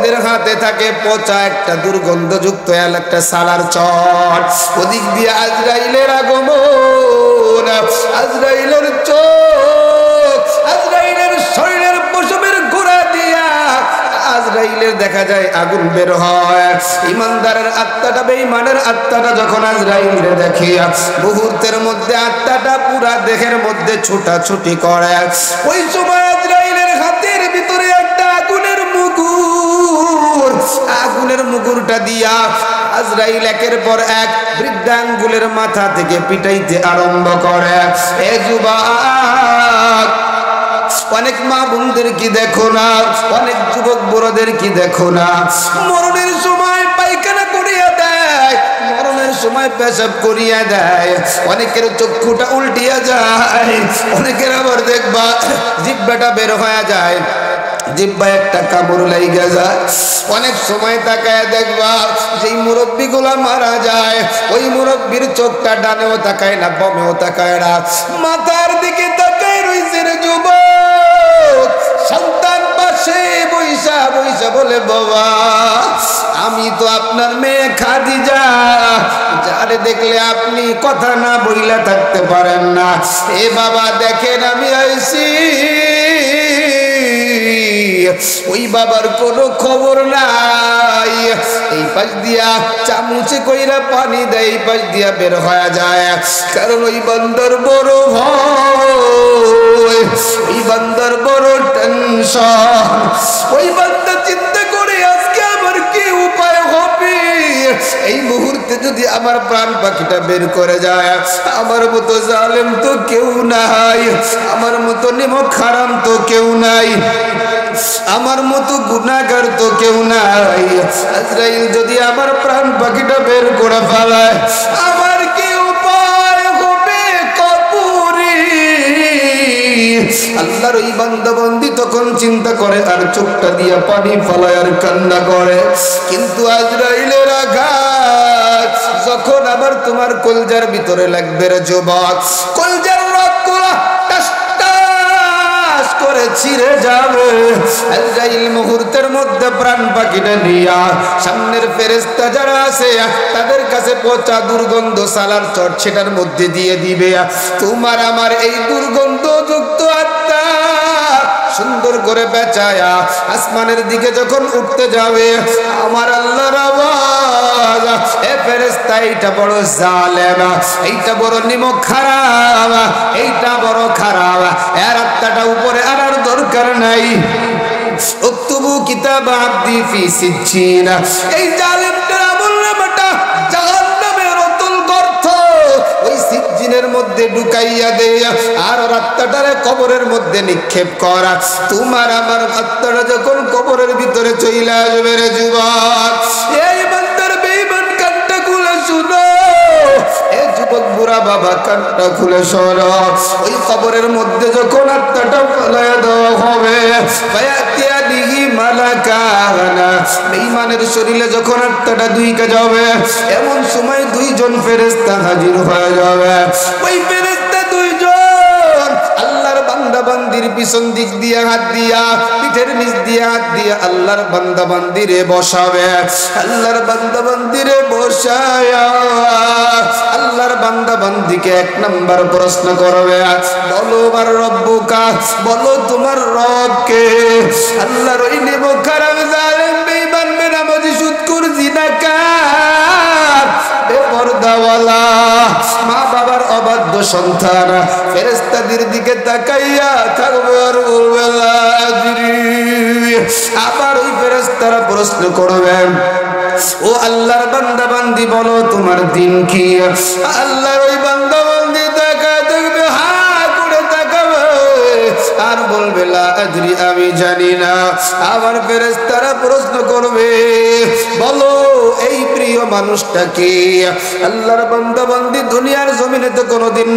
মুরব্বির হাতে থাকে পচা একটা দুর্গন্ধযুক্ত একটা সালার চট, ওদিক দিয়ে আজরাইলের আগমন, আজরাইলের চোখ, আজরাইলের শরীরের পশমের গোড়া দিয়া আজরাইলের দেখা যায় আগুন বের হয়। ইমানদারের আত্মাটা বেঈমানের আত্মাটা যখন আজরাইলের দেখে মুহূর্তের মধ্যে আত্মাটা পুরা দেহের মধ্যে ছোটাছুটি করে। ওই সময় আজরাইলের হাতের ভিতরে একটা আগুনের মুগুর, আগুনের মুগুরটা দিয়া আজরাইল একের পর এক বৃদ্ধাঙ্গুলের মাথা থেকে পিটাইতে আরম্ভ করে। এ যুবক, অনেক মা বোনদের কি দেখো না, অনেক যুবক বড়দের কি দেখো না, মরণের সময় পায়খানা করিয়া দেয়, মরণের সময় পেশাব করিয়া দেয়, অনেকের চক্ষুটা উল্টিয়া যায়, অনেকের আবার দেখবা জিহ্বাটা বের হয়ে যায়, জিহ্বায় একটা কামড় লাইগা যায়। অনেক সময় তাকায় দেখবা যেই মুরব্বিগুলা মারা যায় ওই মুরব্বির চোখটা ডানেও তাকায় না, বামেও তাকায় না, মাথার দিকে তাকায় রইছে রে যুবক। সন্তান পাশে বইসা বইসা বলে, বাবা আমি তো আপনার মেয়ে খাদিজা, যারে দেখলে আপনি কথা না বইলা থাকতে পারেন না। এ বাবা দেখেন আমি আইছি, ওই বাবার কোনো খবর নাই। এই পাশ দিয়া চামচে কইরা পানি দেয়, এই পাশ দিয়া বের হয়ে যায়, কারণ ওই বান্দার বড় ভয়, ওই বান্দার বড় টেনশন। ওই বান্দা চিন্তা করে আজকে আমার কি উপায় হবে, এই মুহূর্তে যদি আমার প্রাণ পাখিটা বের করে যায়, আমার মতো জালেম তো কেউ নাই, আমার মতো নিমক হারাম তো কেউ নাই, আমার মতো গুনাহগার তো কেউ নাই। আজরাইল যদি আমার প্রাণ পাখিটা বের করে ফেলায়, আমার কি উপায় হবে কবরে? আল্লাহর ওই বান্দা বান্দি তখন চিন্তা করে আর চোখটা দিয়া পানি ফলায় আর কান্না করে। কিন্তু আজরাইলের আঘাত যখন আবার তোমার কলজার ভিতরে লাগবে রে যুবক, কলজার রক্তগুলো করে ছিঁড়ে যাবে। আজরাইল মুহূর্তের মধ্যে প্রাণ পাখিটা নিয়া সামনের ফেরেশতা যারা আছে তাদের কাছে পচা দুর্গন্ধ সালার চট সেটার মধ্যে দিয়ে দিবে। তোমার আমার এই দুর্গন্ধযুক্ত আত্মা সুন্দর করে বেচায়া আসমানের দিকে যখন উঠতে যাবে, আমার আল্লাহর আওয়াজ, এ ফেরেশতা এইটা বড় জালেম, এইটা বড় নিমক খারাপ, এইটা বড় খারাপ, এর আত্মাটা উপরে আনার দরকার নাই। উক্তুবু কিতাব আবদি ফি সিজ্জিন, এই জালেমটা বললে বেটা জাহান্নামের অতল গর্ত ওই সিজ্জিনের মধ্যে ঢুকাইয়া দে, আর আত্মাটারে কবরের মধ্যে নিক্ষেপ করা। তোমার আমার আত্মাটা যখন কবরের ভিতরে চলে আসবে রে যুবক, এই বান্দার বেঈমান কানটা খুলে শুনো, এ যুবক বুড়া বাবা কানটা খুলে শোনো, ওই কবরের মধ্যে যখন আত্মাটা ফেলাইয়া দেওয়া হবে, ফায়াতিয়া দিহি মালাকানা, বেঈমানের শরীরে যখন আত্মাটা দুইকা যাবে, এমন সময় দুইজন ফেরেশতা হাজির হয়ে যাবে। ওই ফেরেশতা দুইজন আল্লাহর বান্দা বান্দির পিছন দিক দিয়ে হাত দিয়া, পিঠের নিচ দিয়ে হাত দিয়া আল্লাহর বান্দা বান্দিরে বসাবে। আল্লাহর বান্দা বান্দিরে বসায়া আল্লাহর বান্দা বান্দিকে এক নাম্বার প্রশ্ন করবে, বলো আমার রব্বুকা, বলো তোমার রবকে। আল্লাহর ওই নিমক হারাম জালেম বেঈমান বেনামাজি সুদখোর জিনাকার বেপরদাওয়ালা মা বাবার অবাধ্য সন্তান ফেরেশতাদের দিকে তাকাইয়া থাকবে আর বলবে লা আদরি। আবার ওই ফেরেশতারা প্রশ্ন করবেন, ও আল্লাহর বান্দা বান্দি বলো তোমার দিন কি? আল্লাহর ওই বান্দা বান্দি তাকায় দেখবে, হা করে তাকাবে আর বলবে লা আদরি, আমি জানি না। আবার ফেরেশতারা প্রশ্ন করবে, বলো এই প্রিয় মানুষটা কি? আল্লাহর বান্দা বান্দি দুনিয়ার জমিনে তো কোনোদিন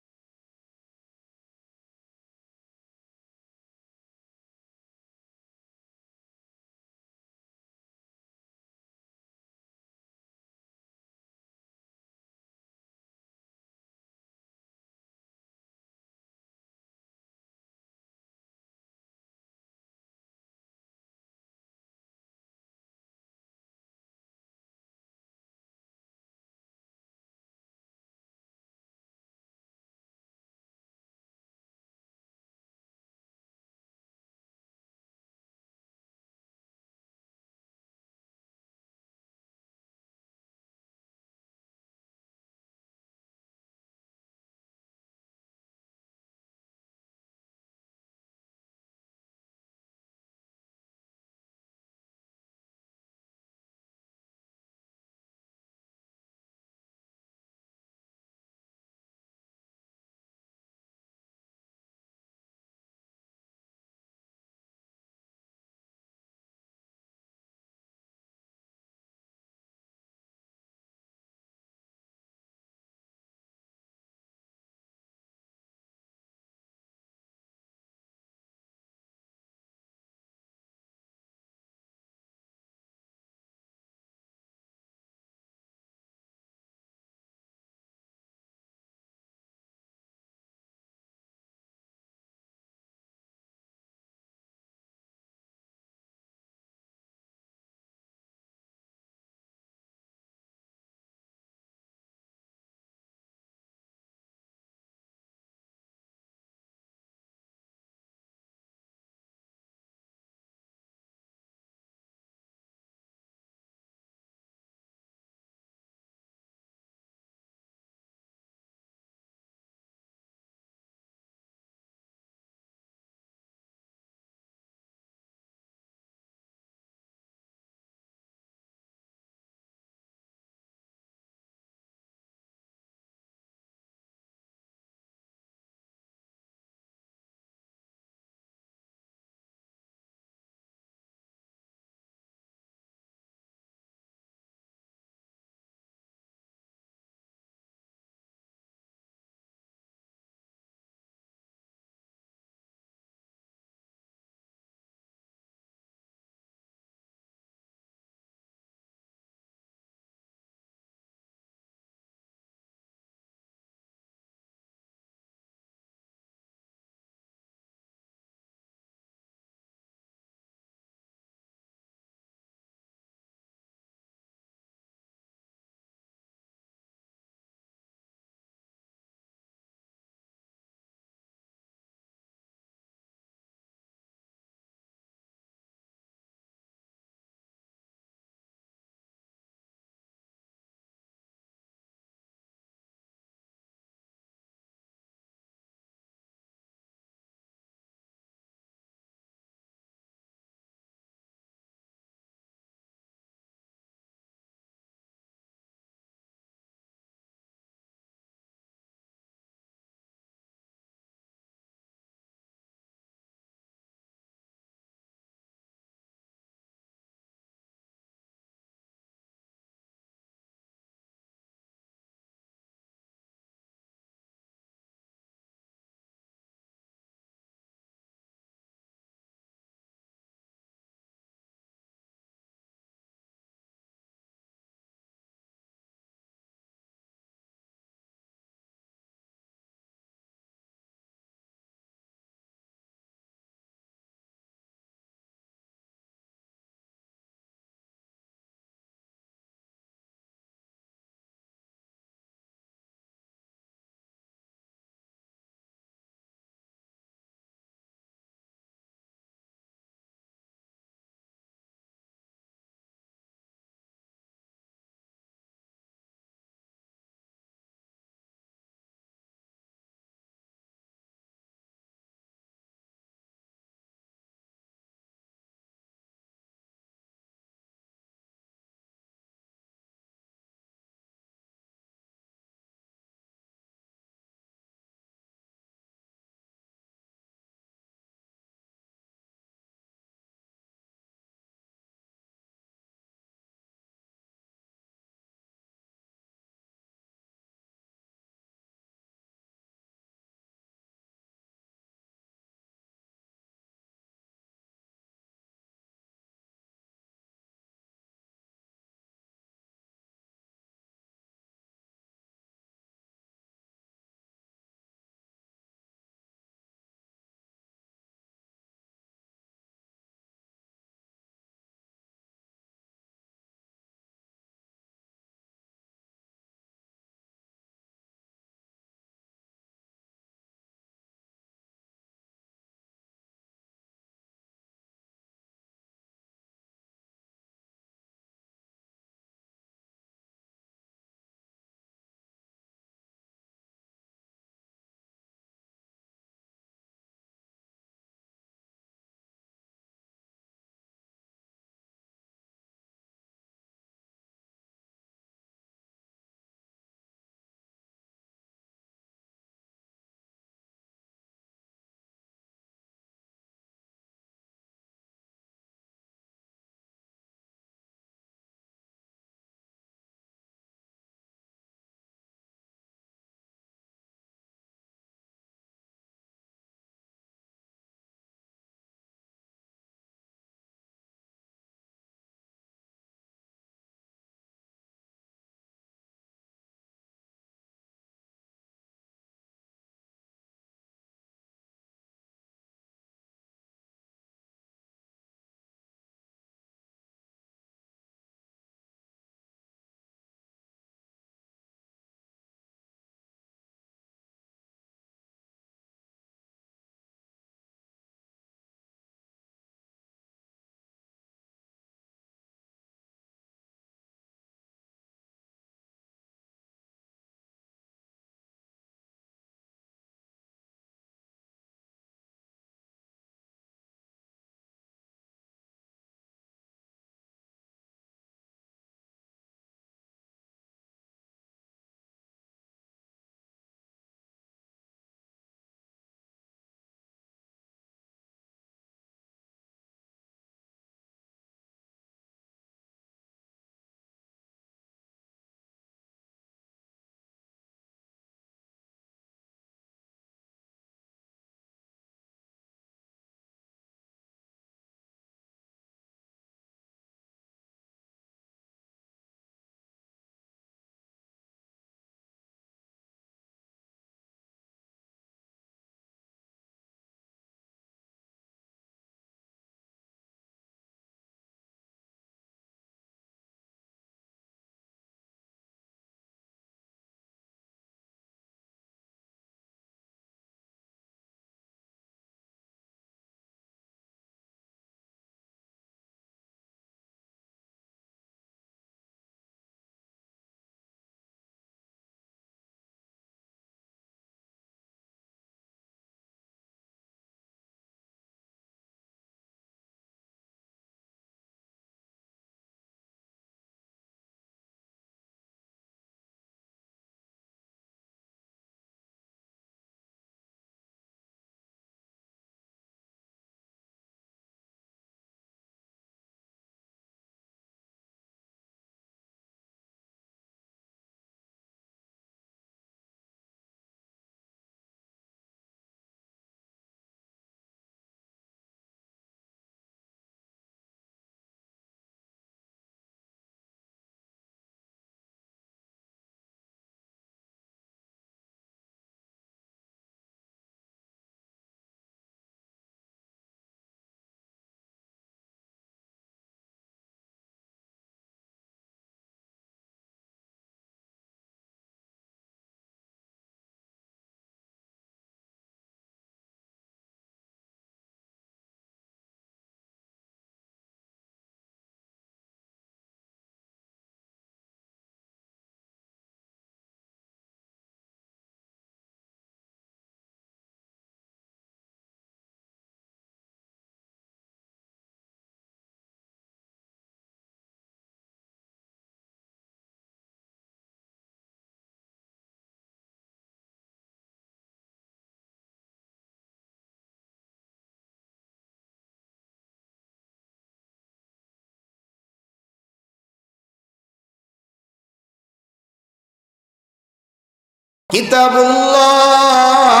কিতাবুল্লাহ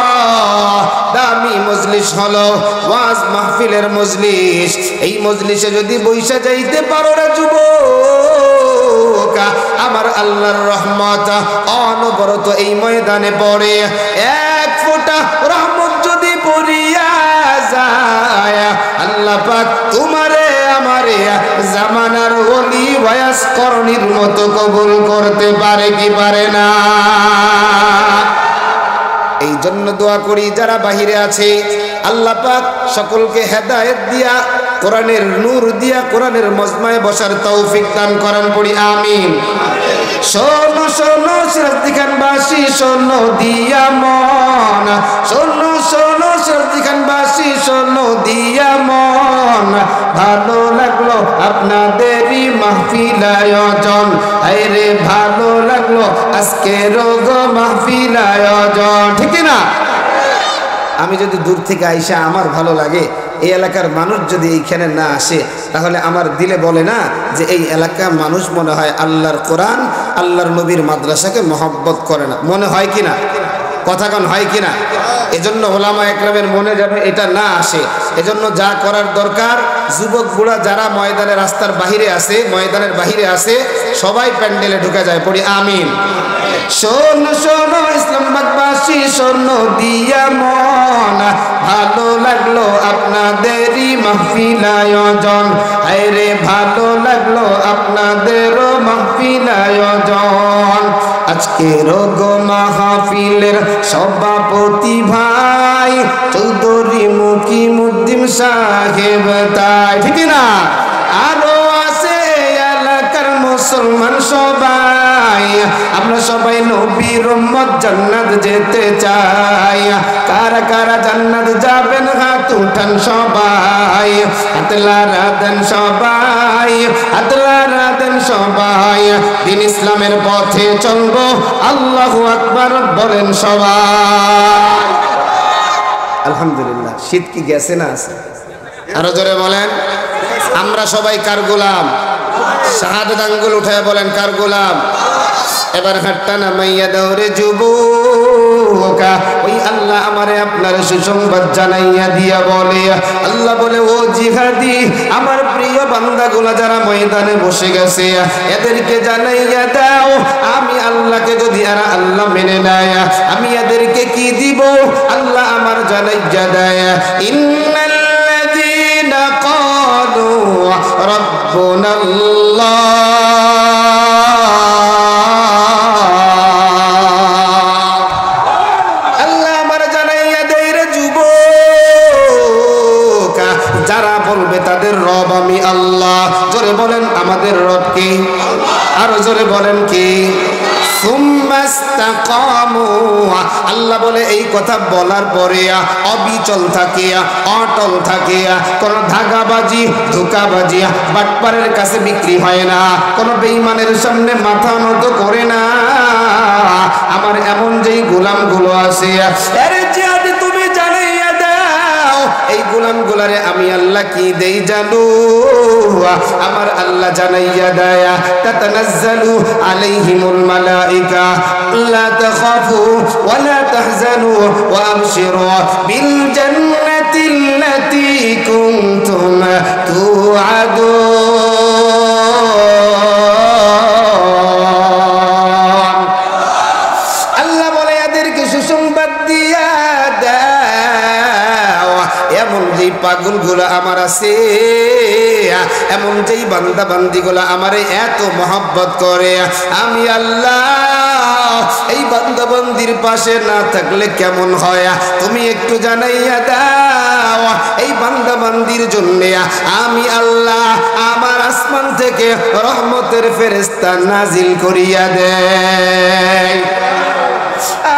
দামি মজলিস হলো ওয়াজ মাহফিলের মজলিস। এই মজলিসে যদি বইসা যাইতে পারো রে যুবক, আমার আল্লাহর রহমত অনবরত এই ময়দানে পড়ে। এক ফোঁটা রহমত যদি পড়িয়া যায়, আল্লাহ পাক তোমারে আমারে জামানার ওলি ওয়াস করণীর মতো কবুল করতে পারে কি পারে না? এই জন্য দোয়া করি যারা বাহিরে আছে, আল্লাহ পাক সকলকে হেদায়েত দিয়া, কোরআনের নূর দিয়া, কোরআনের মজমায় বসার তৌফিক দান করেন, পড়ি আমিন। শোনো শোনো সিরাজদি খানবাসী, শোনো দিয়া মন, শোনো শোনো সিরাজদি খানবাসী, শোনো দিয়া মন, ভালো লাগলো আপনাদেরই মাহফিল আয়োজন, আরে ভালো লাগলো আজকের মাহফিল আয়োজন, ঠিক না? আমি যদি দূর থেকে আইসা আমার ভালো লাগে, এই এলাকার মানুষ যদি এইখানে না আসে, তাহলে আমার দিলে বলে না যে এই এলাকার মানুষ মনে হয় আল্লাহর কোরআন, আল্লাহর নবীর মাদ্রাসাকে মহব্বত করে না, মনে হয় কিনা? কথা কন হয় কিনা? এজন্য ওলামা একরামের মনে যাবে এটা না আসে। এজন্য যা করার দরকার, যুবক বুড়া যারা ময়দানে রাস্তার বাহিরে আছে, ময়দানের বাহিরে আছে, সবাই প্যান্ডেলে ঢুকে যায়, পড়ি আমিন। শোনো শোনো ইসলামবাদবাসী, শোনো দিয়া মন, ভালো লাগলো আপনাদেরই মাহফিল আয়োজন, আরে ভালো লাগলো আপনাদেরও মাহফিল আয়োজন। আজকের গো মাহফিলের সভাপতি ভাই চৌধুরী মুকিমউদ্দিন সাহেব, তাই ঠিক না? আরো আছে এলাকার মুসলমান সবাই, আমরা সবাই নবীর উম্মত জান্নাত যেতে চাই। কারা কারা জান্নাত যাবেন হাত উঠান সবাই, হাতলারা দেন সবাই, হাতলারা দেন সবাই। দিন ইসলামের পথে চলবো, আল্লাহু আকবার বলেন সবাই। আলহামদুলিল্লাহ। শীত কি গেছে না আছে? আরো জোরে বলেন। আমরা সবাই কার গোলাম? শাহাদাত আঙ্গুল উঠায় বলেন কার গোলাম? এবার হাতটা নামাইয়া দাও রে যুবক, ওই আল্লাহ আমারে আপনার সুসংবাদ জানাইয়া দিয়া বলে, আল্লাহ বলে ও জিহাদি আমার প্রিয় বান্দাগুলা যারা ময়দানে বসে গেছে, এদেরকে জানাইয়া দাও আমি আল্লাহকে যদি এরা আল্লাহ মেনে নেয়, আমি এদেরকে কি দিব? আল্লাহ আমার জানাইয়া দেয়, ইন্নাল্লাযীনা ক্বালু রাব্বুনাল্লাহ, তাদের রব আমি আল্লাহ। জোরে বলেন আমাদের রব কে? আর জোরে বলেন কে? সুম্মাস্তাকামু, আল্লাহ বলে এই কথা বলার পরে অবিচল থাকে, অটল থাকে, কোন ধাগাবাজি ধোঁকাবাজি বাটপারের কাছে বিক্রি হয় না, কোন বেঈমানের সামনে মাথা নত করে না। আমার এমন যেই গোলামগুলো আছে, আরে জিহাদি তুমি জানাইয়া দাও এই গোলামগুলারে আমি আল্লাহ কি দেই জানো? আমার আল্লাহ জানাইয়া দেয়, তাতানাজ্জালু আলাইহিমুল মালাইকা লা তাখাফু ওয়া লা তাহজানু ওয়া আবশিরু বিল জান্নাতিল্লাতী কুনতুম তুআদুন। আল্লাহ বলে এদেরকে সুসংবাদ দিয়া দাও, এমন যেই পাগলগুলো আমার আছে, এমন যেই বান্দা বান্দিগুলো আমারে এত মহব্বত করে, আমি আল্লাহ এই বান্দা বান্দির পাশে না থাকলে কেমন হয় তুমি একটু জানাইয়া দাও। এই বান্দা বান্দির জন্য আমি আল্লাহ আমার আসমান থেকে রহমতের ফেরেশতা নাজিল করিয়া দেয়।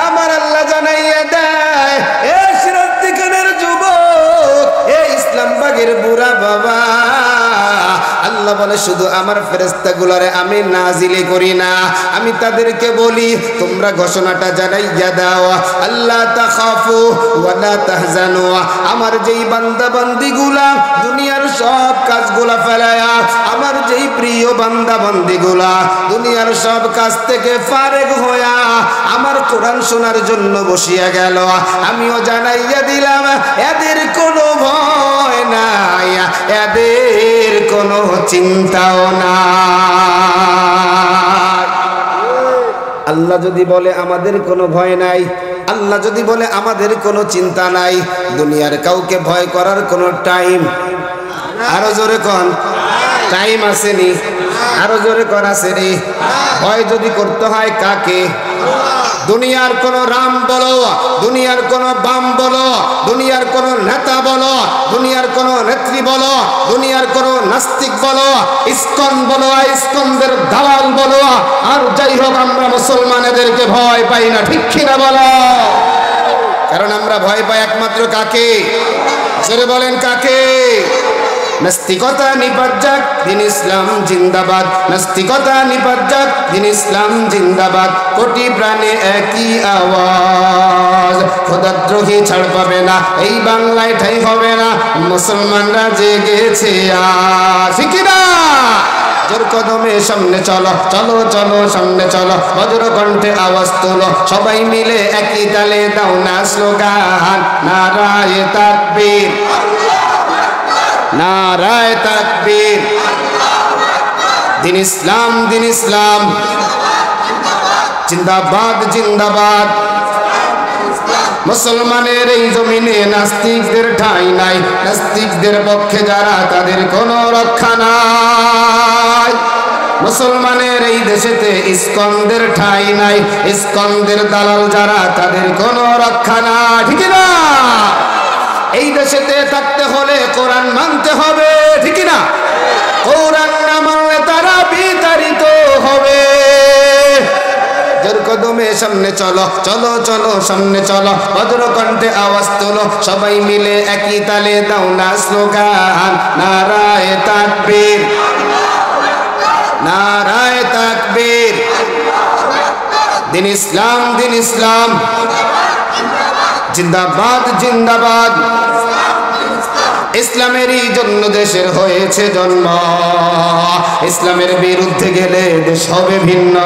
আমার আল্লাহ জানাইয়া দেয়, এ সিরাজদিখানের যুবক, এ ইসলামবাগের বুড়া বাবা, আল্লাহ বলে শুধু আমার ফেরেশতাগুলোরে আমি নাজিলে করি না, আমি তাদেরকে বলি তোমরা ঘোষণাটা জানাইয়া দাও, আল্লাহ তাখাফু ওয়া লা তাহজানু। আমার যেই বান্দা বান্দিগুলা দুনিয়ার সব কাজগুলা ফেলায়া আমার যেই প্রিয় বান্দা বান্দিগুলা দুনিয়ার সব কাজ থেকে ফারেগ হইয়া আমার কোরআন শোনার জন্য বসিয়া গেল, আমিও জানাইয়া দিলাম এদের কোনো ভয় নাই, এদের কোনো চিন্তাও নাই। আল্লাহ যদি বলে আমাদের কোনো ভয় নাই, আল্লাহ যদি বলে আমাদের কোনো চিন্তা নাই, দুনিয়ার কাউকে ভয় করার কোনো টাইম, আরো জোরে কোন টাইম আসেনি, আরো জোরে কোন আসেনি। ভয় যদি করতে হয় কাকে? দুনিয়ার কোন রাম বলো, দুনিয়ার কোন বাম বলো, দুনিয়ার কোন নেতা বলো, দুনিয়ার কোন নেত্রী বলো, দুনিয়ার কোন নাস্তিক বলো, ইসকন বলো, ইসকনদের দালাল বলো, আর যাই হোক আমরা মুসলমান এদেরকে ভয় পাই না, ঠিক কিনা বলো? কারণ আমরা ভয় পাই একমাত্র কাকে? জোরে বলেন কাকে? নাস্তিকতা নিপাত যাক, দিন ইসলাম জিন্দাবাদ। নাস্তিকতা নিপাত যাক, দিন ইসলাম জিন্দাবাদ। কোটি প্রাণে একই আওয়াজ, খোদাদ্রোহী ছাড় পাবে না, এই বাংলায় ঠাই হবে না, মুসলমানরা জেগেছে আজ, ঠিক না? জোর কদমে সামনে চলো, চলো চলো সামনে চলো, বজ্র কণ্ঠে আওয়াজ তোলো, সবাই মিলে একই তালে দাও না স্লোগান, নারায়ে তাকবীর, নারায়ে তাকবীর। দিন ইসলাম, দিন ইসলাম জিন্দাবাদ, জিন্দাবাদ। মুসলমানের এই জমিনে নাস্তিকদের ঠাঁই নাই, নাস্তিকদের পক্ষে যারা তাদের কোনো রক্ষা নাই। মুসলমানের এই দেশেতে ইসকনদের ঠাঁই নাই, ইসকনদের দালাল যারা তাদের কোনো রক্ষা নাই, ঠিক না? এই দেশেতে থাকতে হলে কোরআন মানতে হবে, ঠিক না? কোরআন না মানলে তারা বিতাড়িত হবে। জোর কদমে সামনে চলো, চলো চলো সামনে চলো, বজ্র কণ্ঠে আওয়াজ তোলো, সবাই মিলে একই তালে দাও না স্লোগান, নারায়ে তাকবীর, নারায়ে তাকবীর। দিন ইসলাম, দিন ইসলাম জিন্দাবাদ, জিন্দাবাদ। ইসলামেরই জন্য দেশের হয়েছে জন্ম, ইসলামের বিরুদ্ধে গেলে দেশ হবে ভিন্ন,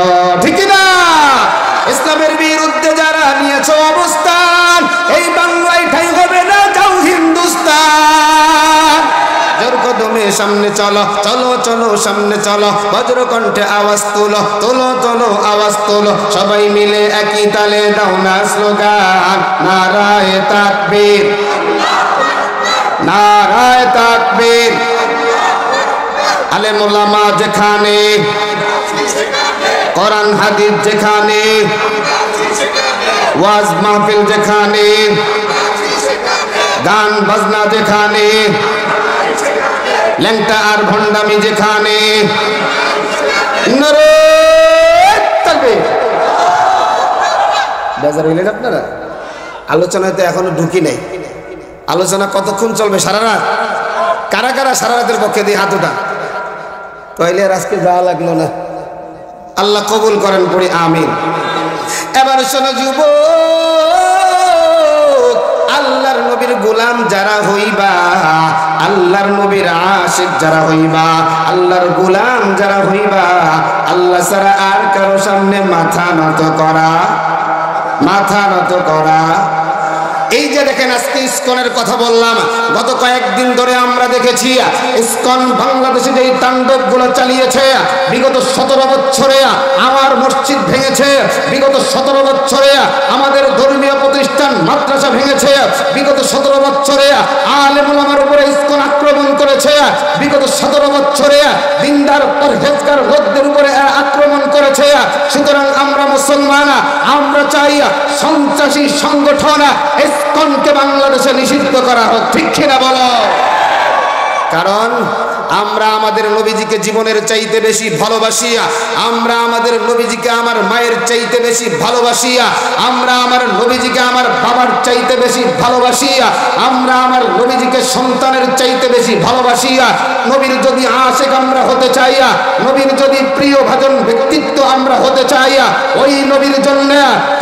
ঠিক না? ইসলামের বিরুদ্ধে যারা নিয়েছে অবস্থান, এই বাংলায় ঠাঁই হবে না, যাও হিন্দুস্তান। জোর কদমে সামনে চলো, চলো চলো সামনে চলো, বজ্র কণ্ঠে আওয়াজ তোলো, তোলো তোলো আওয়াজ তোলো, সবাই মিলে একই তালে দাও না স্লোগান, নারায়ে তাকবীর, নারায়ে তাকবীর। আলেম ওলামা যেখানে, কোরআন হাদিস যেখানে, ওয়াজ মাহফিল যেখানে, গান বাজনা যেখানে, ল্যাংটা আর ভণ্ডামি যেখানে, নারায়ে তাকবীর। বেজার হইলেন আপনারা? আলোচনায় তো এখনো ঢুকি নাই। আলোচনা কতক্ষণ চলবে? সারা রাত? কারা কারা সারা রাতের পক্ষে দিয়ে হাত উঠান। তাইলে আর আজকে যাওয়া লাগলো না। আল্লাহ কবুল করেন, পড়ি আমিন। এবার শোনো যুবক, আল্লাহর নবীর গোলাম যারা হইবা, আল্লাহর নবীর আশিক যারা হইবা, আল্লাহর গোলাম যারা হইবা, আল্লাহ ছাড়া আর কারো সামনে মাথা নত করা, মাথা নত করা। এই যে দেখেন আজকে ইসকনের কথা বললাম, গত কয়েকদিন ধরে আমরা দেখেছি ইসকন বাংলাদেশে যেই তাণ্ডবগুলো চালিয়েছে, বিগত 17 বছরে আমার মসজিদ ভেঙেছে, বিগত 17 বছরে আমাদের ধর্মীয় প্রতিষ্ঠান মাদ্রাসা ভেঙেছে, বিগত 17 বছরে আলেম ওলামার উপরে ইসকন আক্রমণ করেছে, বিগত 17 বছরে দিনদার পরহেজগার লোকদের উপরে আক্রমণ করেছে। সুতরাং আমরা মুসলমান, আমরা চাই সন্ত্রাসী সংগঠন ইসকনকে বাংলাদেশে নিষিদ্ধ করা হোক, ঠিক কিনা বলো? কারণ আমরা আমাদের নবীজিকে জীবনের চাইতে বেশি ভালোবাসি, আমরা আমাদের নবীজিকে আমার মায়ের চাইতে বেশি ভালোবাসি, আমরা আমার নবীজিকে আমার বাবার চাইতে বেশি ভালোবাসি, আমরা আমার নবীজিকে সন্তানের চাইতে বেশি ভালোবাসি। নবীর যদি আশিক আমরা হতে চাই, নবীর যদি প্রিয় ভাজন ব্যক্তিত্ব আমরা হতে চাই, ওই নবীর জন্য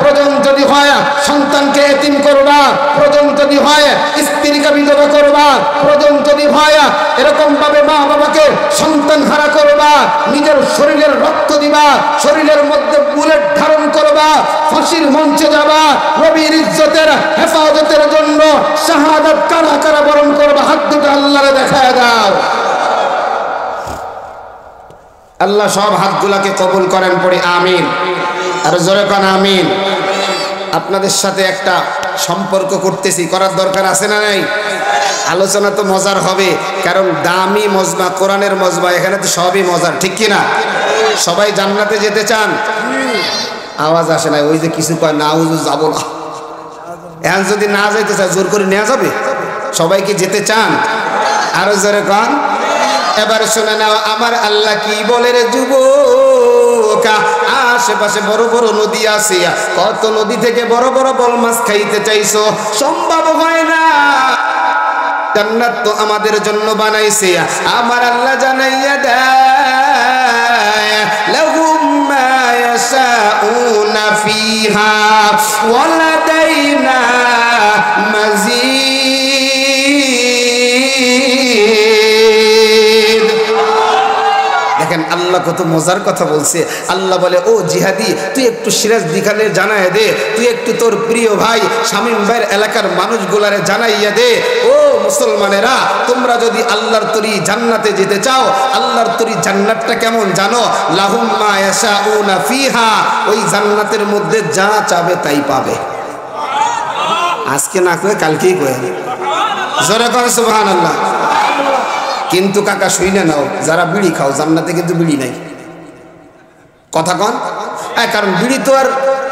প্রয়োজন যদি হয় সন্তানকে এতিম করবা, প্রয়োজন যদি হয় স্ত্রীকে প্রেমিকা বিধবা করবা, প্রজন যদি হয় এরকম ভাবে মা বাবাকে সন্তান হারা করবা, নিজের শরীরের রক্ত দিবা, শরীরের মধ্যে বুলেট ধারণ করবা, ফাঁসির মঞ্চে যাবা, নবীর ইজ্জতের হেফাজতের জন্য শাহাদাত কারা কারা বরণ করবা, হাত দুটো আল্লাহরে দেখায় দাও। আল্লাহ সব হাতগুলাকে কবুল করেন, পড়ি আমিন। আর জোরে কোন আমিন। আপনাদের সাথে একটা সম্পর্ক করতেছি, করার দরকার আছে না নাই? আলোচনা তো মজার হবে, কারণ দামি মজমা, কোরআনের মজমা, এখানে তো সবই মজার, ঠিক কিনা? সবাই জান্নাতে যেতে চান? আওয়াজ আসে না, ওই যে কিছু কয় না যাবো না। এখন যদি না যাইতে চায় জোর করে নেওয়া যাবে? সবাইকে যেতে চান? আরো জোরে কন। এবার শুনে নাও আমার আল্লাহ কি বলে রে যুবক, আশেপাশে বড় বড় নদী আছে, কত নদী থেকে বড় বড় বল মাছ খাইতে চাইছো, সম্ভব হয় না। জান্নাত তো আমাদের জন্য বানাইছে, আমার আল্লাহ জানাইয়া দেয় লাহুম মা ইয়াশাউনা ফিহা ওয়া লাদাইনা মাজিদ। দেখেন আল্লাহ কত মজার কথা বলছে। আল্লাহ বলে, ও জিহাদি, তুই একটু সিরাজ দিখানে জানাই দে, তুই একটু তোর প্রিয় ভাই শামীম ভাইয়ের এলাকার মানুষগুলারে জানাইয়া দে, ও মুসলমানেরা, তোমরা যদি আল্লাহর তরি জান্নাতে যেতে চাও, আল্লাহর তরি জান্নাতটা কেমন জানো? লাহুম মা ইয়াশাউনা ফিহা, ওই জান্নাতের মধ্যে যা চাবে তাই পাবে। আজকে না কয়ে কালকেই কয়ে, জোরে করে সুবহানাল্লাহ। কিন্তু কাকা শুইনে নাও, যারা বিড়ি খাও জান্নাতে কিন্তু বিড়ি নাই, কথা কন। কারণ বিড়ি তো আর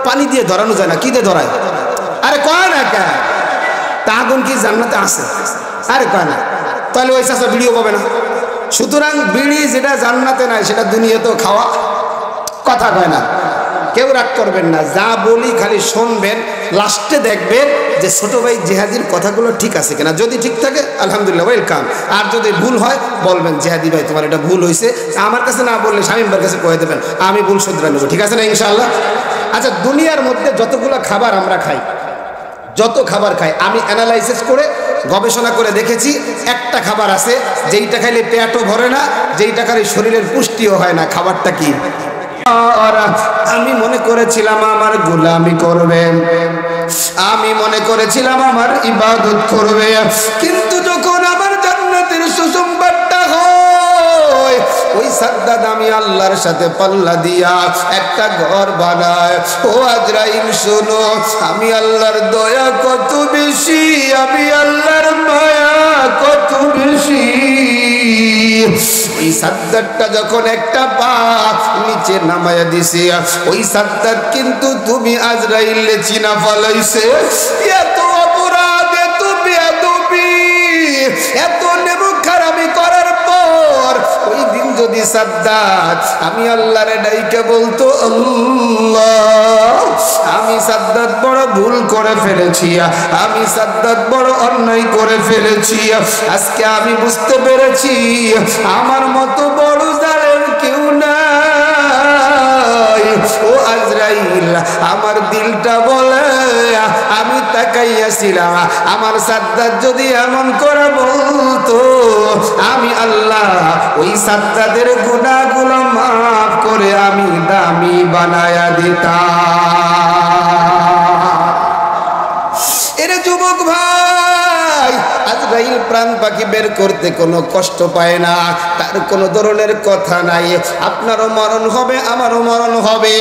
পানি দিয়ে ধরানো যায় না, কি দিয়ে ধরায়? আরে কয় না কে তা আগুন কি জান্নাতে আছে? আরে কয় না, তাহলে ওই চাষা বিড়িও পাবে না। সুতরাং বিড়ি যেটা জান্নাতে নাই সেটা দুনিয়াতেও খাওয়া, কথা কয় না। কেউ রাগ করবেন না, যা বলি খালি শুনবেন, লাস্টে দেখবেন যে ছোট ভাই জিহাদির কথাগুলো ঠিক আছে কিনা। যদি ঠিক থাকে আলহামদুলিল্লাহ, ওয়েলকাম। আর যদি ভুল হয় বলবেন, জিহাদি ভাই তোমার এটা ভুল হয়েছে, আমার কাছে না বললে শামীম ভাইয়ের কাছে কয়ে দেবেন, আমি ভুল শুধরে নেব, ঠিক আছে না ইনশাআল্লাহ? আচ্ছা, দুনিয়ার মধ্যে যতগুলো খাবার আমরা খাই, যত খাবার খাই, আমি অ্যানালাইসিস করে গবেষণা করে দেখেছি, একটা খাবার আছে যেইটা খাইলে পেটও ভরে না, যেইটা খাইলে শরীরের পুষ্টিও হয় না। খাবারটা কি? আমি মনে করেছিলাম আমার গোলামি করবে, আমি মনে করেছিলাম আমার ইবাদত করবে, কিন্তু যখন আমার জান্নাতের সুসংবাদটা হয়, ওই সাদ্দাত আমি আল্লাহর সাথে পাল্লা দিয়া একটা ঘর বানায়। ও আজরাইল শোনো, আমি আল্লাহর দয়া কত বেশি, আমি আল্লাহর মায়া কত বেশি। ওই সাদ্দাতটা যখন একটা পা নিচে নামায়া দিছে, ওই সাদ্দাত কিন্তু তুমি আজরাইলে চিনা ফলাইছে। এত অপরাধ, এত বেয়াদবি, এত নেমুখারামি করার পর ওই দিন যদি সাদ্দাত আমি আল্লাহরে ডাইকে বলতো, আল্লাহ আমি সাদ্দাত বড় ভুল করে ফেলেছি, আমি সাদ্দাত বড় অন্যায় করে ফেলেছি, আজকে আমি বুঝতে পেরেছি আমার মতো বড় জালেম কেউ নাই। ও আজরাইল, আমার দিলটা বলে, আমি তাকাইয়াছিলাম, আমার সাদ্দাত যদি এমন করে বলতো, আমি আল্লাহ ওই সাদ্দাতের গুনাহগুলো মাফ করে আমি দামি বানায়া দিতাম। এরে যুবক ভাই, আজরাইল প্রাণ পাখি বের করতে কোনো কষ্ট পায় না, তার কোনো ধরনের কথা নাই। আপনারও মরণ হবে, আমারও মরণ হবে,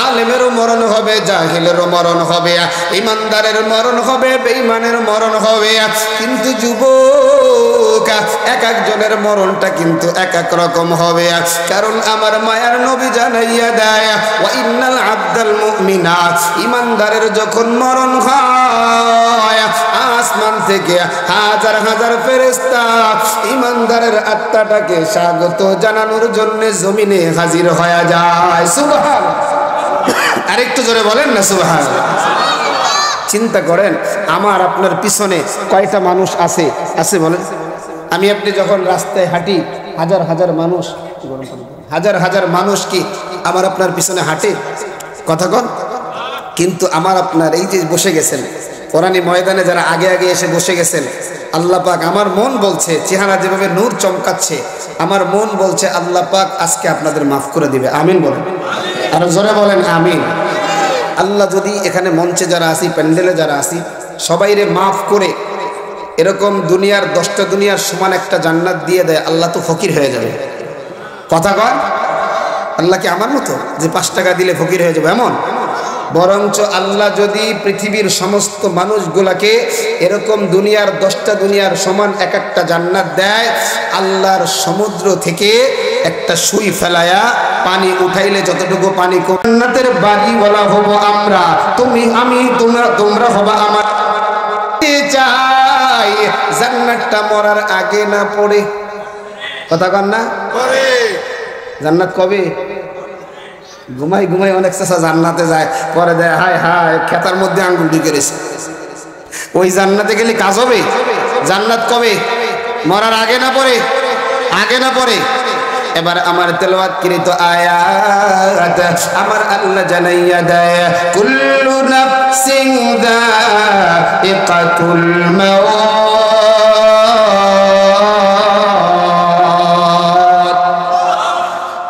আলেমেরও মরণ হবে, জাহিলেরও মরণ হবে, ইমানদারের মরণ হবে, বেঈমানের মরণ হবে। কিন্তু যুবক, এক একজনের মরণটা কিন্তু এক এক রকম হবে, কারণ আমার মায়ার নবী জানাইয়া দেয়, ওয়া ইন্নাল আবদাল মুমিনা, ইমানদারের যখন মরণ হয়, আসমান থেকে হাজার হাজার ফেরেশতা ইমানদারের আত্মাটাকে স্বাগত জানানোর জন্য জমিনে হাজির হয়ে যায়। সুবহানাল্লাহ, আরেকটু জোরে বলেন না সুবহানাল্লাহ। চিন্তা করেন, আমার আপনার পিছনে কয়টা মানুষ আছে? আছে বলেন? আমি আপনি যখন রাস্তায় হাঁটি, হাজার হাজার মানুষ, হাজার হাজার মানুষ কি আমার আপনার পিছনে হাঁটে? কথা কন। কিন্তু আমার আপনার এই যে বসে গেছেন, কোরআনী ময়দানে যারা আগে আগে এসে বসে গেছেন, আল্লাহ পাক আমার মন বলছে, চেহারা যেভাবে নূর চমকাচ্ছে, আমার মন বলছে আল্লাহ পাক আজকে আপনাদের মাফ করে দিবে। আমিন বলেন, আরো জোরে বলেন আমিন। আল্লাহ যদি এখানে মঞ্চে যারা আসি, প্যান্ডেলে যারা আসি, সবাইরে মাফ করে এরকম দুনিয়ার 10টা দুনিয়ার সমান একটা জান্নাত দিয়ে দেয়, আল্লাহ তো ফকির হয়ে যাবে। কথা কয়, আল্লাহ কি আমার মতো যে 5 টাকা দিলে ফকির হয়ে যাবে এমন? বরঞ্চ আল্লাহ যদি পৃথিবীর সমস্ত মানুষগুলাকে এরকম দুনিয়ার 10টা দুনিয়ার সমান এক একটা জান্নাত দেয়, আল্লাহর সমুদ্র থেকে একটা সুই ফেলায়া পানি উঠাইলে যতটুকু পানি জান্নাতের বাড়ি বলা হব আমরা, তুমি আমি তোমরা হবা আমার। চাই জান্নাতটা মরার আগে না পড়ে। কথা কন না পড়ে। জান্নাত কবে? ঘুমাই ঘুমাই অনেক চেষ্টা জান্নাতে যায়, পরে দেয় হায় হায় খেতার মধ্যে আঙ্গুল ঢুকে গেছে। ওই জান্নাতে গেলে কাজ হবে? জান্নাত কবে? মরার আগে না পরে? আগে না পরে? এবার আমার তেলাওয়াতকৃত আয়াত আমার আল্লাহ জানাইয়া দেয়, কুল্লু নাফসিন যায়িকাতুল মাউত।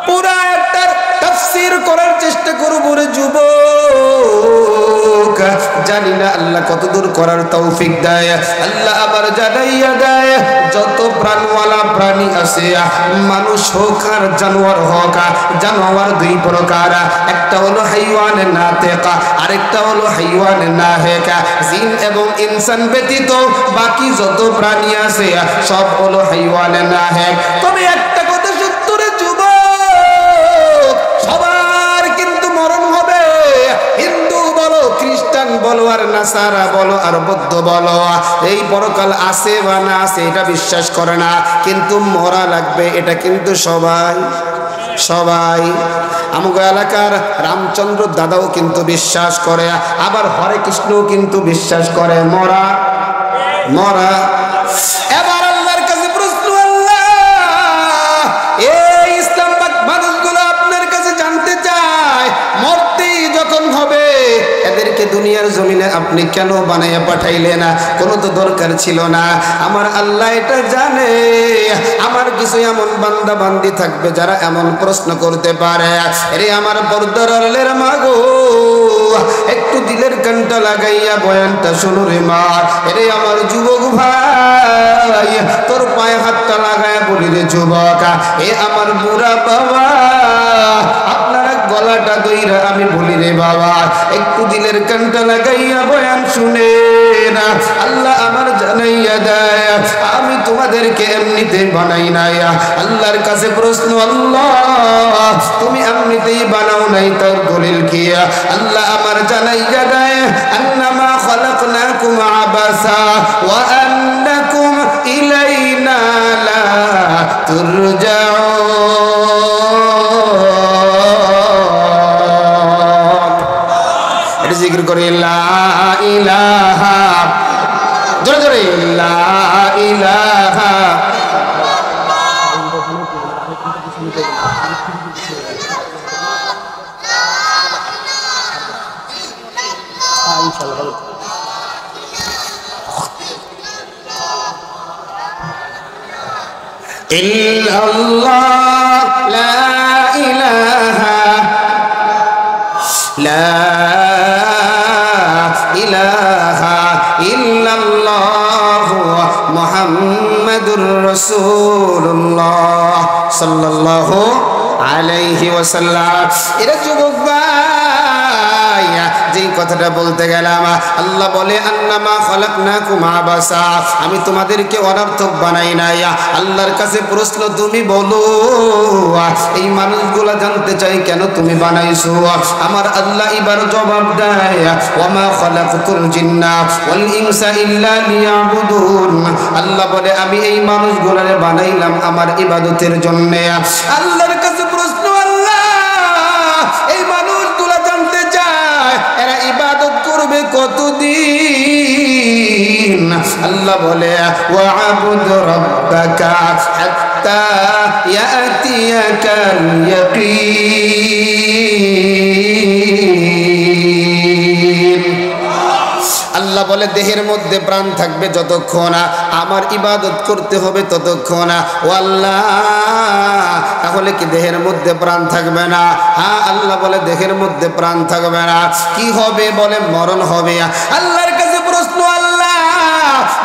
পুরা একটার তাফসীর করার চেষ্টা করব রে যুবক, জানি না আল্লাহ কতদূর করার তৌফিক দেয়। আল্লাহ আবার জানাইয়া দেয়, যত প্রাণওয়ালা প্রাণী আছে, মানুষ হোক আর জানোয়ার হোক, জানোয়ার 2 প্রকার, একটা হলো হাইওয়ান নাতেকা, আরেকটা হলো হাইওয়ান নাহেকা। জিন এবং ইনসান ব্যতীত বাকি যত প্রাণী আছে সব হলো হাইওয়ান নাহেক। তবে একটা কথা সত্য রে যুবক, সবার কিন্তু মরণ হবে। হিন্দু বলো, খ্রিস্টান বলো, আর নাসারা বলো, আর বৌদ্ধ বলো, এই পরকাল আছে বা না আছে এটা বিশ্বাস করে না, কিন্তু মরা লাগবে এটা কিন্তু সবাই। আমগো এলাকার রামচন্দ্র দাদাও কিন্তু বিশ্বাস করে, আবার হরে কৃষ্ণও কিন্তু বিশ্বাস করে মরা। এবার আল্লাহর কাছে প্রশ্ন, আল্লাহ এই ইসলামবাদ মানুষগুলো আপনার কাছে জানতে চায়, মরতেই যখন হবে এদেরকে দুনিয়ার জমিনে আপনি কেন বানাইয়া পাঠাইলেন? কোনো তো দরকার ছিল না। আমার আল্লাহ এটা জানে আমার কিছু এমন বান্দা বান্দি থাকবে যারা এমন প্রশ্ন করতে পারে। আরে আমার পর্দার আলের মাগো, একটু দিলের কানটা লাগাইয়া বয়ানটা শুনো রে মা। আরে আমার যুবক ভাই, তোর পায়ে হাতটা লাগাইয়া বলি রে যুবক, এ আমার বুড়া বাবা, আপনারা গলাটা দইরা আমি বলি রে বাবা, একটু দিলের কানটা লাগাইয়া বয়ান শুনে না। আল্লাহ আমার জানাইয়া দেয়, আমি তোমাদেরকে এমনিতে বানাই নাই। আল্লাহর কাছে প্রশ্ন, আল্লাহ তুমি এমনিতেই বানাও নাই, তার দলিল কি? আল্লাহ আমার জানাইয়া দেয়, আন্নামা খালাকনাকুম আবাসা ওয়া আন্নাকুম ইলাইনা লা তুরজাউন। এটা জিকির করে লা ইলাহা, জোরে জোরে লা ইলাহা। ইল্লাল্লাহ লা ইলাহা ইল্লাল্লাহ মুহাম্মাদুর রাসূলুল্লাহ সাল্লাল্লাহু আলাইহি ওয়াসাল্লাম। এরা যুবক ভাই, যেই কথাটা বলতে গেলাম, আল্লাহ বলে আন্নামা খালাকনাকুম আবাসা, আমি তোমাদেরকে অনর্থক বানাই নাই। আল্লাহর কাছে প্রশ্ন, তুমি বলো এই মানুষগুলা জানতে চাই কেন তুমি বানাইছো? আমার আল্লাহ এবার জবাব দেয়, ওয়ামা খালাকতুল জিন্না ওয়াল ইনসা ইল্লা লিয়াবুদুন। আল্লাহ বলে আমি এই মানুষগুলারে বানাইলাম আমার ইবাদতের জন্য। আল্লাহর কাছে প্রশ্ন, আল্লাহ এই মানুষগুলা জানতে চায় এরা ইবাদত করবে কতদিন? আল্লাহ বলে ওয়া'বুদ রাব্বাকা হাত্তা ইয়াতিয়াকাল ইয়াকিন। আল্লাহ আল্লাহ বলে দেহের মধ্যে প্রাণ থাকবে যতক্ষণ আমার ইবাদত করতে হবে ততক্ষণ। ও আল্লাহ, তাহলে কি দেহের মধ্যে প্রাণ থাকবে না? হ্যাঁ, আল্লাহ বলে দেহের মধ্যে প্রাণ থাকবে না। কি হবে? বলে মরণ হবে। আল্লাহর কাছে প্রশ্ন, আল্লাহ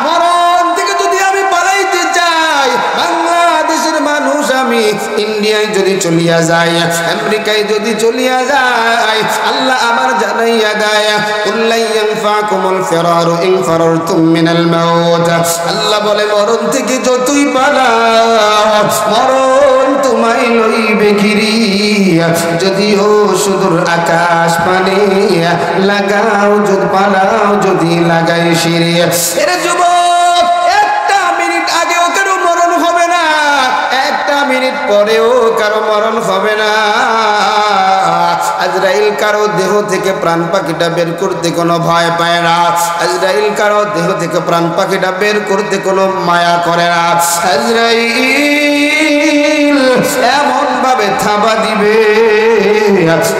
মরণ থেকে যদি আমি পালাইতে চাই, বাংলাদেশের মানুষ আমি ইন্ডিয়ায় যদি চলিয়া যাই, আমেরিকায় যদি চলিয়া যাই, আল্লাহ আমার জানাইয়া দেয় কুল্লাই ইয়ানফাকুমুল ফিরারু ইন ফারারতুম মিনাল মাউত। আল্লাহ বলে মরণ থেকে যতই পালাও, মরণ তোমায় লইবে ঘিরি। যদিও সুদূর আকাশ পানে লাগাও যদি পালাও, যদি লাগাই শিরে। এরে যুবক, একটা মিনিট আগেও কারো মরণ হবে না, একটা মিনিট পরেও কারো মরণ হবে না। আজরাইল কারো দেহ থেকে প্রাণ পাখিটা বের করতে কোনো ভয় পায় না। আজরাইল কারো দেহ থেকে প্রাণ পাখিটা বের করতে কোনো মায়া করে না। আজরাইল এমন ভাবে থাবা দিবে,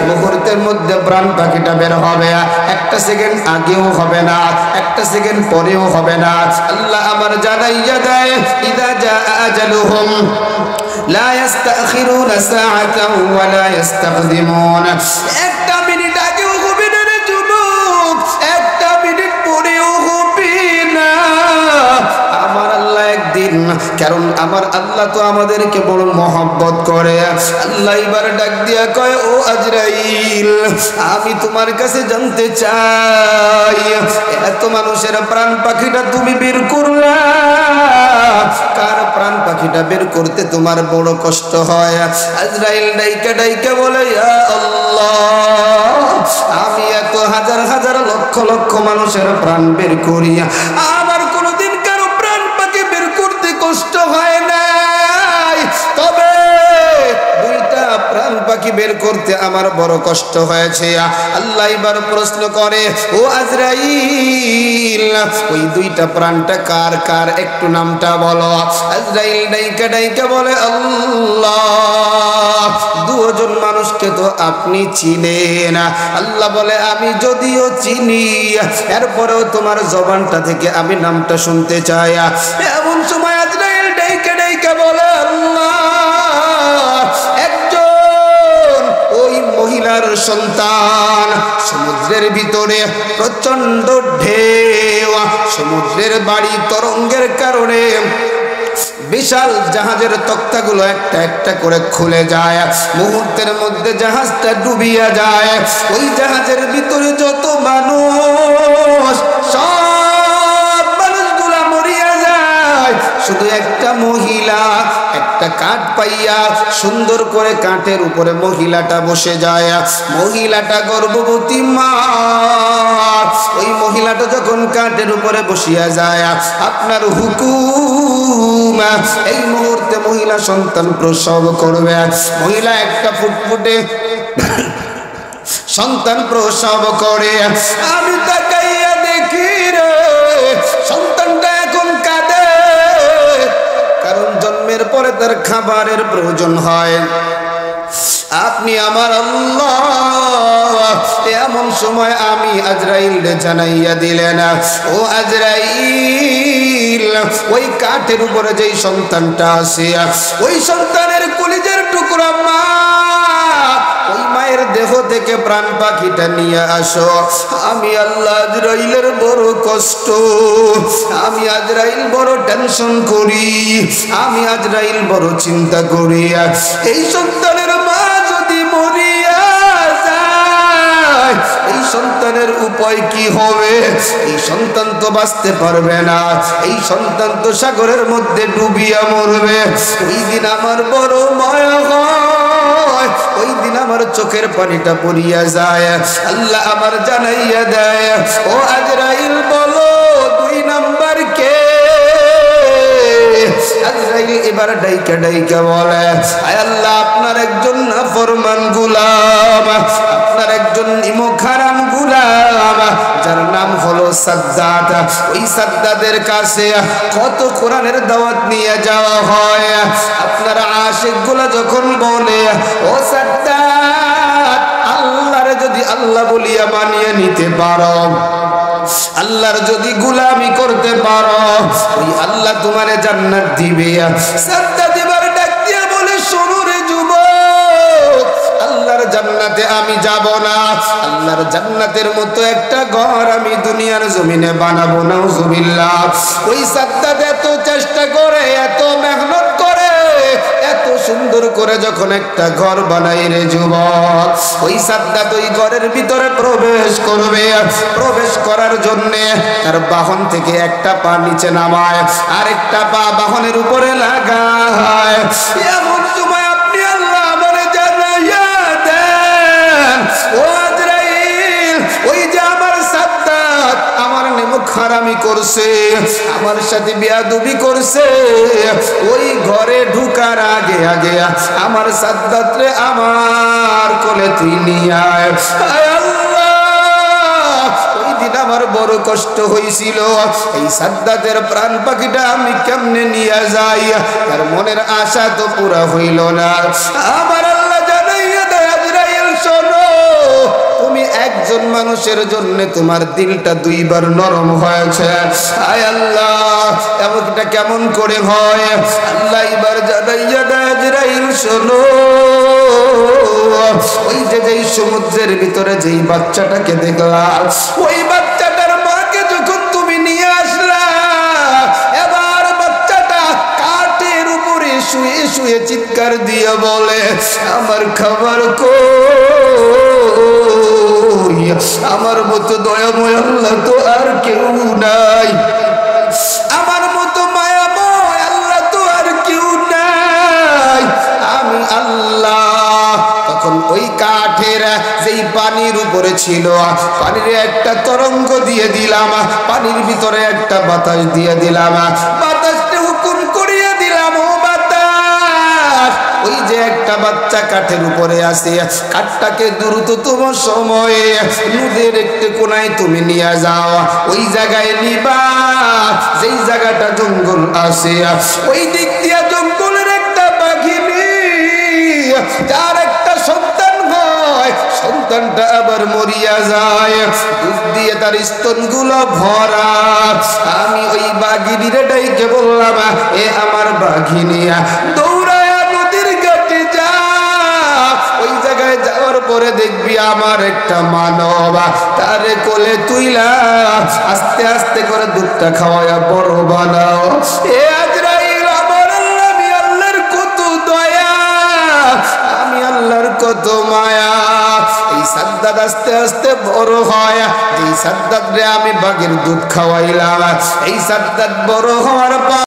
মুহূর্তের মধ্যে প্রাণ পাখিটা বের হবে। একটা সেকেন্ড আগেও হবে না, একটা সেকেন্ড পরেও হবে না। আল্লাহ আমার জানাইয়া দেয় ইদা জাআ আজালুহুম লা ইস্তাখিরুনা সাআতাও ওয়া লা ইস্তাকদিমুন। একটা মিনিট আগেও হবে না রে যুবক, একটা মিনিট পরেও হবে না। আমার আল্লাহ একদিন, কারণ আমার আল্লাহ তো আমাদেরকে বড় মহব্বত করে। আল্লাহ এবার ডাক দিয়া কয়, ও আজরাইল, আমি তোমার কাছে জানতে চাই, এত মানুষের প্রাণ পাখিটা তুমি বের করলা, কার প্রাণ পাখিটা বের করতে তোমার বড় কষ্ট হয়? আজরাইল ডাইকা ডাইকা বলে, ইয়া আল্লাহ, আমি এত হাজার হাজার লক্ষ লক্ষ মানুষের প্রাণ বের করি, আমার কোনোদিন কারো প্রাণ পাখি বের করতে কষ্ট হয় নাই, তবে দুইটা প্রাণ পাখি বের করতে আমার বড় কষ্ট হয়েছে। আল্লাহ এবার প্রশ্ন করে, ও আজরাইল, ওই দুইটা প্রাণটা কার কার, একটু নামটা বলো। আজরাইল ডাইকা ডাইকা বলে, আল্লাহ, দুজন মানুষকে তো আপনি চিনেন। আল্লাহ বলে, আমি যদিও চিনি, এরপরেও তোমার জবানটা থেকে আমি নামটা শুনতে চাই। এমন সময় আজরাইল ডাইকা ডাইকা বলে, আল্লাহ, একজন ওই মহিলার সন্তান, সমুদ্রের ভিতরে প্রচন্ড ঢেউ, সমুদ্রের বাড়ি তরঙ্গের কারণে বিশাল জাহাজের তক্তাগুলো একটা একটা করে খুলে যায়, মুহূর্তের মধ্যে জাহাজটা ডুবিয়া যায়। ওই জাহাজের ভিতরে যত মানুষ, সব মানুষগুলা মরিয়া যায়, শুধু একটা মহিলা একটা কাঠ পাইয়া সুন্দর করে কাঠের উপরে মহিলাটা বসে যায়। মহিলাটা গর্ভবতী মা। ওই মহিলাটা যখন কাঠের উপরে বসিয়া যায়, আপনার হুকুম, এই মুহূর্তে মহিলা সন্তান প্রসব করবে। মহিলা একটা ফুটফুটে সন্তান প্রসব করে। আমি তাকাইয়া দেখি রে, সন্তানটা এখন কাঁদে, কারণ জন্মের পরে তার খাবারের প্রয়োজন হয়। আপনি আমার আল্লাহ, এমন সময় আমি আজরাইলকে জানাইয়া দিলেন, ও আজরাইল, ওই কাঠের উপরে যেই সন্তানটা আছে, ওই সন্তানের কলিজার টুকরা মা, ওই মায়ের দেহ থেকে প্রাণ পাখিটা নিয়ে আসো। আমি আল্লাহ আজরাইলের বড় কষ্ট, আমি আজরাইল বড় টেনশন করি, আমি আজরাইল বড় চিন্তা করি। এই সন্তানের মা যদি মরিয়া যায়, এই সন্তানের উপায় কি হবে? এই সন্তান তো বাঁচতে পারবে না, এই সন্তান তো সাগরের মধ্যে ডুবিয়া মরবে। ওই দিন আমার বড় মায়া হয়, ওই দিন আমার চোখের পানিটা পড়িয়া যায়। আল্লাহ আমার জানাইয়া দেয়, ও আজরাইল বলো, দুই নাম্বার কে? আজরাইল এবার ডাইকা ডাইকা বলে, আয় আল্লাহ, আপনার একজন নাফরমান গোলাম, আপনার একজন ইমোখারাম গোলাম, যার নাম হলো সাদ্দাত। ওই সাদ্দাতের কাছে কত কোরআনের দাওয়াত নিয়ে যাওয়া হয়। আপনার আশিক গুলা যখন বলে, ও সাদ্দাত, আল্লাহরে যদি আল্লাহ বলিয়া মানিয়ে নিতে পারো, আল্লাহর যদি গোলামি করতে পারো, ওই আল্লাহ তোমারে জান্নাত দিবে। সাদ্দাত এবার ডাক দিয়া বলে, শোনো রে যুবক, আল্লাহর জান্নাতে আমি যাব না, আল্লাহর জান্নাতের মতো একটা ঘর আমি দুনিয়ার জমিনে বানাবো না। নাউজুবিল্লাহ। ওই সাদ্দাত এত চেষ্টা করে, এত মেহনত করে, এত সুন্দর করে যখন একটা ঘর বানাই রে যুবক, ওই সাদ্দাত ওই ঘরের ভিতরে প্রবেশ করবে। প্রবেশ করার জন্য তার বাহন থেকে একটা পা নিচে নামায়, আরেকটা পা বাহনের উপরে লাগায়। এমন সময় আপনি আল্লাহ আমারে জানাইয়া দেন, ও আজরাইল, ওই যে আমার সাদ্দাত আমার নেমুখ হারামি করছে, আমার সাথে বেয়াদবি করছে, ওই ঘরে ঢুকার আগে আগে আমার সাদ্দাত রে আমার কোলে তুই নিয়ে আয়। ওই দিন আমার বড় কষ্ট হয়েছিল, এই সাদ্দাতের প্রাণ পাখিটা আমি কেমনে নিয়ে যাই, তার মনের আশা তো পুরা হইল না। আমার আল্লাহ জানাইয়া দেয়, আজরাইল শোনো, তুমি একজন মানুষের জন্য তোমার দিলটা দুইবার নরম হয়েছে। আয় আল্লাহ, এমনটা কেমন করে হয়? আল্লাহ এবার জানাইয়া দেয়, আজরাইল শোনো, ওই যে যেই সমুদ্রের ভিতরে যেই বাচ্চাটাকে দেখলা, ওই বাচ্চাটার মাকে যখন তুমি নিয়ে আসলা, এবার বাচ্চাটা কাঠের উপরে শুয়ে শুয়ে চিৎকার দিয়ে বলে, আমার খাবার কই, আমার মতো দয়াময় আল্লাহ তো আর কেউ নাই, আমার মতো মায়াময় আল্লাহ তো আর কেউ নাই, আমি আল্লাহ। তখন ওই কাঠের যেই পানির উপরে ছিল, পানির একটা তরঙ্গ দিয়ে দিলাম, পানির ভিতরে একটা বাতাস দিয়ে দিলাম, বাতাসটা হুকুম করিয়ে দিলাম, ও বাতাস, ওই যে একটা বাচ্চা কাঠের উপরে আছে, কাঠটাকে দ্রুততম সময়ে নদীর একটি কোনায় তুমি নিয়ে যাও, ওই জায়গায় নিবা, যেই জায়গাটা জঙ্গল আছে, ওই দিক দিয়ে জঙ্গলের একটা বাঘিনী, যার একটা সন্তান হয়, সন্তানটা আবার মরিয়া যায়, দুধ দিয়ে তার স্তনগুলো ভরা। আমি ওই বাঘিনীরে ডাইকে বললাম, এ আমার বাঘিনী, দৌড়ায়া নদীর ঘাটে যা, ওই জায়গায় যাওয়ার পরে দেখবি আমার একটা মানব, তারে কোলে তুইলা আস্তে আস্তে করে দুধটা খাওয়ায়া বড় বানাও। এ আজরাইল, আমার আল্লাহ, আমি আল্লাহর কত দয়া, আমি আল্লাহর কত মায়া। এই সাদ্দাত আস্তে আস্তে বড় হয়, এই সাদ্দাত রে আমি বাঘের দুধ খাওয়াইলাম, এই সাদ্দাত বড় হওয়ার পর